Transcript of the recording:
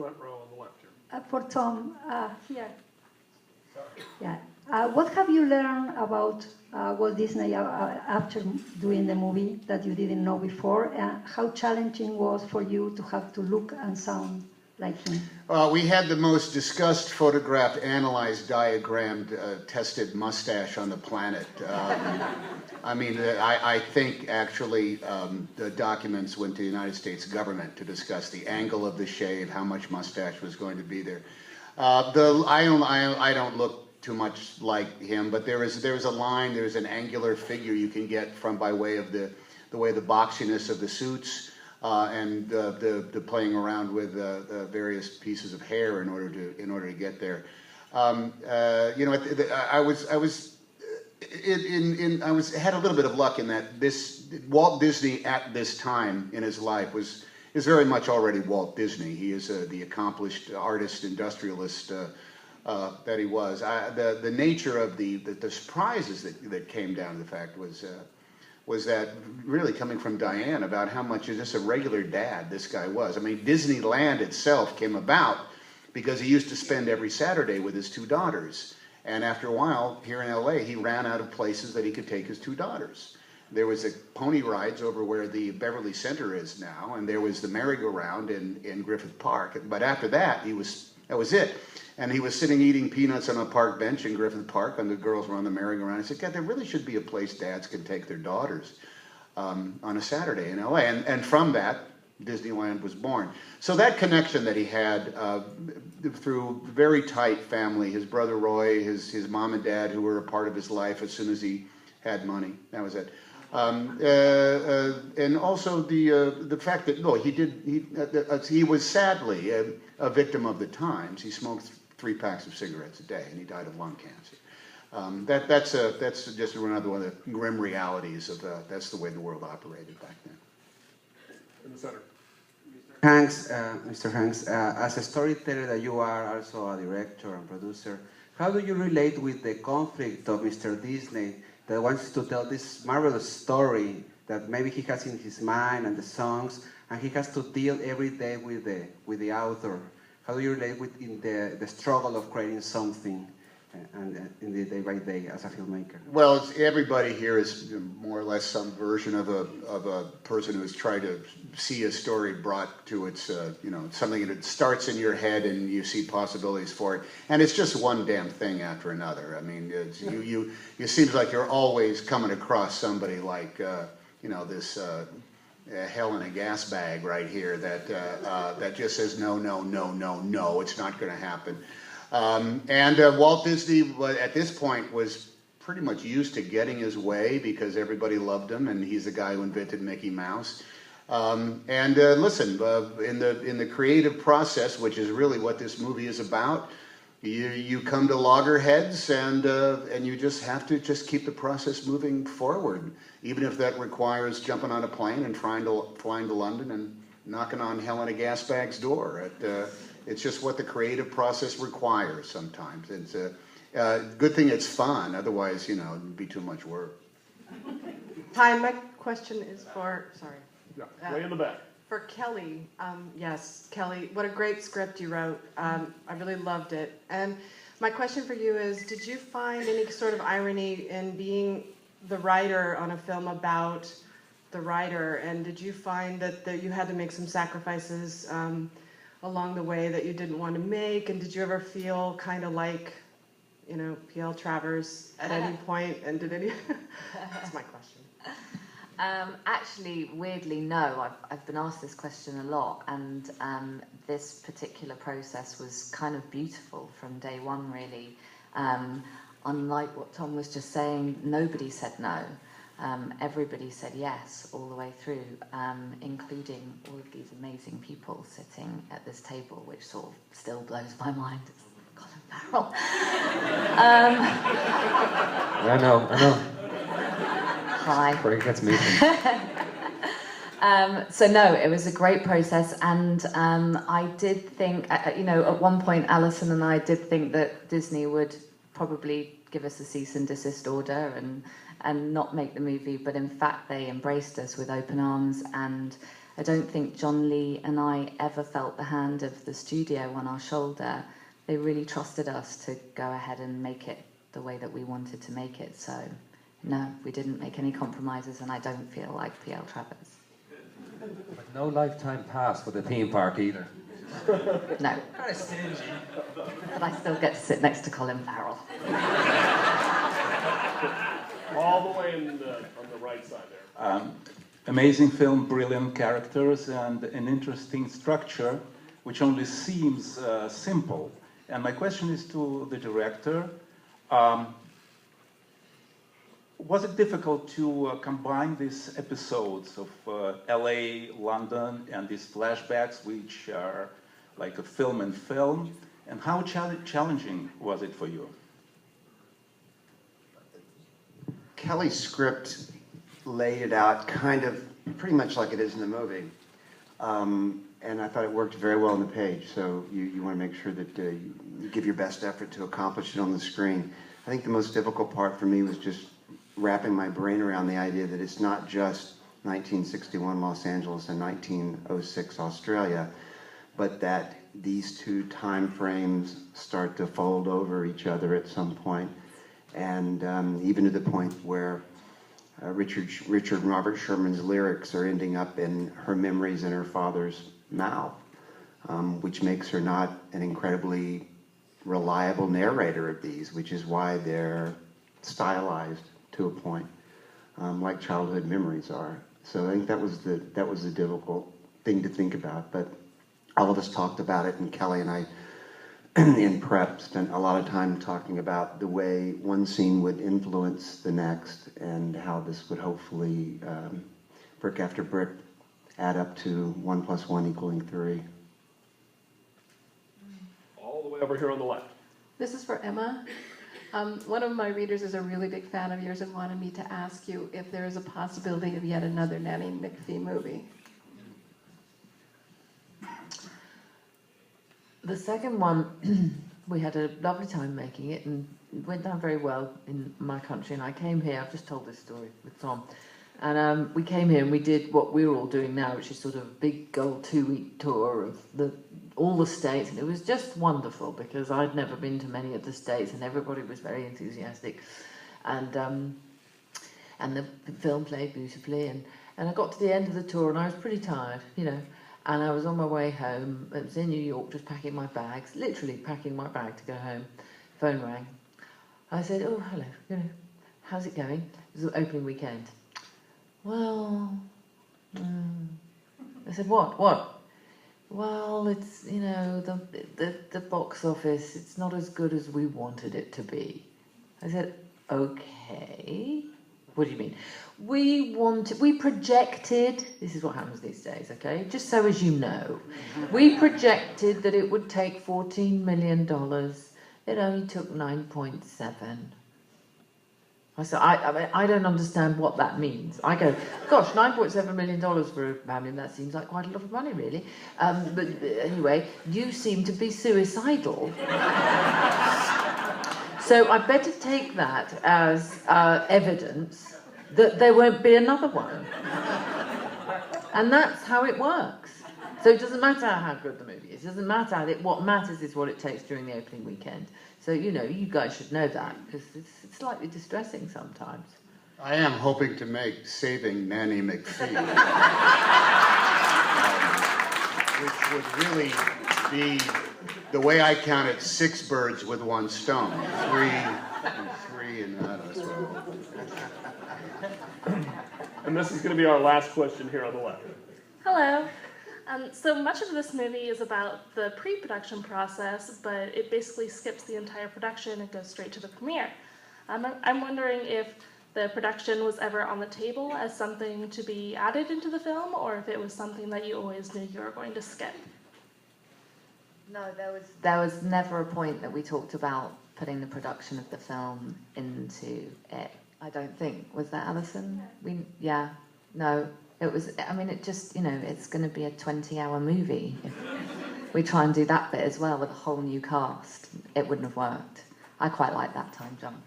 front row on the left here. For Tom, here. Yeah. What have you learned about Walt Disney after doing the movie that you didn't know before? How challenging was for you to have to look and sound like him? We had the most discussed, photographed, analyzed, diagrammed, tested mustache on the planet. I mean, I think actually the documents went to the United States government to discuss the angle of the shave, how much mustache was going to be there. I don't look too much like him, but there is a line, there's an angular figure you can get from by way of the way the boxiness of the suits and the playing around with the various pieces of hair in order to get there. You know, I had a little bit of luck in that Walt Disney at this time in his life is very much already Walt Disney. He is the accomplished artist, industrialist that he was. The nature of the surprises that came down to the fact was that really coming from Diane about how much just a regular dad this guy was. I mean, Disneyland itself came about because he used to spend every Saturday with his two daughters. And after a while, here in LA, he ran out of places that he could take his two daughters. There was a pony rides over where the Beverly Center is now, and there was the merry-go-round in Griffith Park. But after that, that was it. And he was sitting eating peanuts on a park bench in Griffith Park, and the girls were on the merry-go-round. I said, God, there really should be a place dads can take their daughters on a Saturday in LA. And from that, Disneyland was born. So that connection that he had through very tight family, his brother Roy, his mom and dad, who were a part of his life as soon as he had money, that was it. And also the fact that he was sadly a victim of the times. He smoked 3 packs of cigarettes a day, and he died of lung cancer. That's just another one of the grim realities of that's the way the world operated back then. In the center. Mr. Hanks, as a storyteller that you are, also a director and producer, how do you relate with the conflict of Mr. Disney that wants to tell this marvelous story that maybe he has in his mind and the songs, and he has to deal every day with the author? How do you relate with in the struggle of creating something and in the day by day as a filmmaker? Well, everybody here is more or less some version of a person who's tried to see a story brought to its something that starts in your head and you see possibilities for it, and it's just one damn thing after another. I mean, it seems like you're always coming across somebody like this hell in a gas bag right here that just says no, no, no, no, no, it's not going to happen. Walt Disney, at this point, was pretty much used to getting his way because everybody loved him, and he's the guy who invented Mickey Mouse. Listen, in the creative process, which is really what this movie is about, you come to loggerheads, and you just have to just keep the process moving forward, even if that requires jumping on a plane and flying to London and knocking on Helen a gas bag's door. It's just what the creative process requires sometimes. It's a good thing it's fun, otherwise, it'd be too much work. Hi, my question is for, sorry. Yeah, way in the back. For Kelly. Yes, Kelly, what a great script you wrote. I really loved it. And my question for you is, did you find any sort of irony in being the writer on a film about the writer? And did you find that you had to make some sacrifices along the way that you didn't want to make? And did you ever feel kind of like, P.L. Travers at any point? And did any... That's my question. Actually, weirdly, no. I've been asked this question a lot, and this particular process was kind of beautiful from day one, really. Unlike what Tom was just saying, nobody said no. Everybody said yes all the way through, including all of these amazing people sitting at this table, which sort of still blows my mind. It's Colin Farrell. I know. Hi. That's me. So no, it was a great process, and I did think, at one point Alison and I did think that Disney would probably give us a cease and desist order and not make the movie, but in fact they embraced us with open arms, and I don't think John Lee and I ever felt the hand of the studio on our shoulder. They really trusted us to go ahead and make it the way that we wanted to make it. So, no, we didn't make any compromises, and I don't feel like P.L. Travers. But no lifetime pass for the theme park either. No. Kind of stingy. But I still get to sit next to Colin Farrell. All the way on the right side there. Amazing film, brilliant characters, and an interesting structure, which only seems simple. And my question is to the director. Was it difficult to combine these episodes of LA, London, and these flashbacks, which are like a film and film? And how challenging was it for you? Kelly's script laid it out kind of pretty much like it is in the movie. And I thought it worked very well on the page. So you want to make sure that you give your best effort to accomplish it on the screen. I think the most difficult part for me was just wrapping my brain around the idea that it's not just 1961 Los Angeles and 1906 Australia, but that these two time frames start to fold over each other at some point, and even to the point where Richard and Robert Sherman's lyrics are ending up in her memories in her father's mouth, which makes her not an incredibly reliable narrator of these, which is why they're stylized to a point, like childhood memories are. So I think that was the difficult thing to think about. But all of us talked about it, and Kelly and I, in prep, spent a lot of time talking about the way one scene would influence the next, and how this would hopefully, brick after brick, add up to 1 + 1 = 3. All the way over here on the left. This is for Emma. One of my readers is a really big fan of yours and wanted me to ask you if there is a possibility of yet another Nanny McPhee movie. The second one, we had a lovely time making it, and it went down very well in my country. And I came here, I've just told this story with Tom, and we came here and we did what we're all doing now, which is sort of a big gold 2-week tour of all the states, and it was just wonderful because I'd never been to many of the states, and everybody was very enthusiastic, and the film played beautifully, and I got to the end of the tour and I was pretty tired, you know. And I was on my way home. I was in New York, just packing my bags, literally packing my bag to go home. Phone rang. I said, "Oh, hello. You know, how's it going?" It was the opening weekend. Well, I said, "What? Well, it's, you know, the box office. It's not as good as we wanted it to be." I said, "Okay. What do you mean?" We projected, this is what happens these days, okay? Just so as you know. We projected that it would take $14 million. It only took 9.7. I said, I don't understand what that means. I go, gosh, $9.7 million for a family, that seems like quite a lot of money, really. But anyway, you seem to be suicidal. So I better take that as evidence that there won't be another one. And that's how it works. So it doesn't matter how good the movie is. It doesn't matter. What matters is what it takes during the opening weekend. So, you know, you guys should know that, because it's slightly distressing sometimes. I am hoping to make Saving Nanny McPhee, which would really be, the way I count it, 6 birds with 1 stone. 3 and that as well. And this is going to be our last question here on the left. Hello. So much of this movie is about the pre-production process, but it basically skips the entire production and goes straight to the premiere. I'm wondering if the production was ever on the table as something to be added into the film, or if it was something that you always knew you were going to skip. No, there was never a point that we talked about putting the production of the film into it. I don't think. Was that Alison? No. It was, I mean, it just, you know, it's going to be a 20-hour movie. If we try and do that bit as well with a whole new cast, it wouldn't have worked. I quite like that time jump.